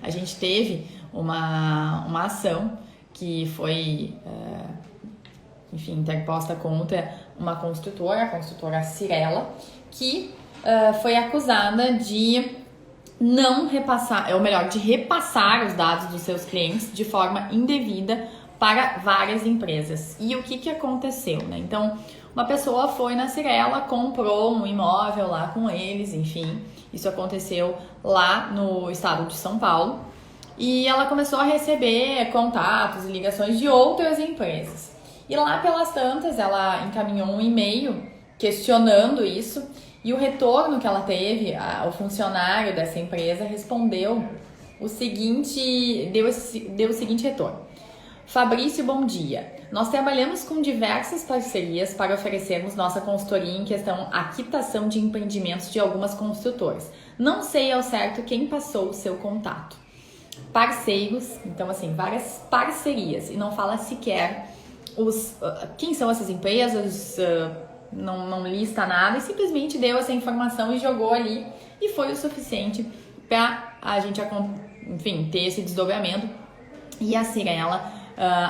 a gente teve uma ação que foi, enfim, interposta contra uma construtora, a construtora Cyrela, que foi acusada de não repassar, ou melhor, de repassar os dados dos seus clientes de forma indevida para várias empresas. E o que aconteceu, né? Então, uma pessoa foi na Cyrela, comprou um imóvel lá com eles, enfim, isso aconteceu lá no estado de São Paulo, e ela começou a receber contatos e ligações de outras empresas. E lá pelas tantas, ela encaminhou um e-mail questionando isso, e o retorno que ela teve, o funcionário dessa empresa respondeu o seguinte, deu o seguinte retorno. Fabrício, bom dia. Nós trabalhamos com diversas parcerias para oferecermos nossa consultoria em questão à quitação de empreendimentos de algumas construtoras. Não sei ao certo quem passou o seu contato. Parceiros, então assim, várias parcerias, e não fala sequer quem são essas empresas, não lista nada, e simplesmente deu essa informação e jogou ali, e foi o suficiente para a gente, enfim, ter esse desdobramento e a Cyrela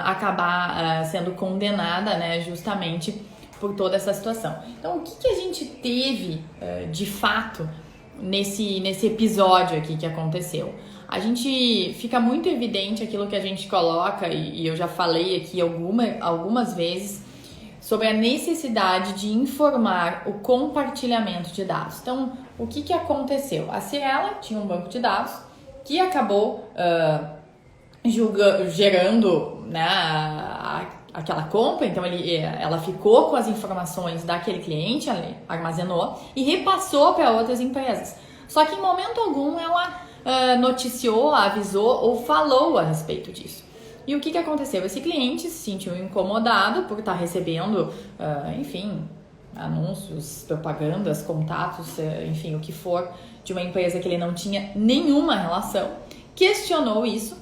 acabar sendo condenada, né, justamente por toda essa situação. Então, o que a gente teve de fato nesse episódio aqui que aconteceu? A gente fica muito evidente aquilo que a gente coloca, e eu já falei aqui algumas vezes, sobre a necessidade de informar o compartilhamento de dados. Então, o que aconteceu? A Cyrela tinha um banco de dados que acabou gerando, né, aquela compra, então ela ficou com as informações daquele cliente, ela armazenou e repassou para outras empresas. Só que em momento algum ela noticiou, avisou ou falou a respeito disso. E o que aconteceu? Esse cliente se sentiu incomodado por estar recebendo, enfim, anúncios, propagandas, contatos, enfim, o que for, de uma empresa que ele não tinha nenhuma relação, questionou isso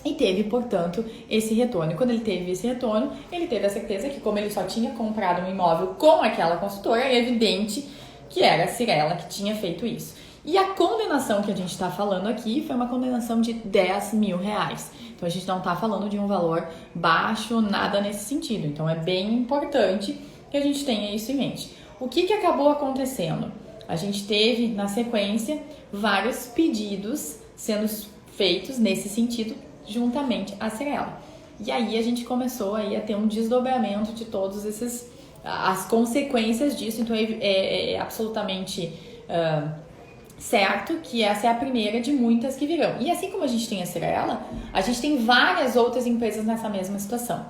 e teve, portanto, esse retorno. E quando ele teve esse retorno, ele teve a certeza que, como ele só tinha comprado um imóvel com aquela consultora, é evidente que era a Cyrela que tinha feito isso. E a condenação que a gente está falando aqui foi uma condenação de R$10 mil. Então, a gente não está falando de um valor baixo, nada nesse sentido. Então, é bem importante que a gente tenha isso em mente. O que acabou acontecendo? A gente teve, na sequência, vários pedidos sendo feitos nesse sentido, juntamente à Cyrela. E aí, a gente começou aí a ter um desdobramento de todos as consequências disso. Então, é absolutamente certo que essa é a primeira de muitas que virão. E assim como a gente tem a Cyrela, a gente tem várias outras empresas nessa mesma situação.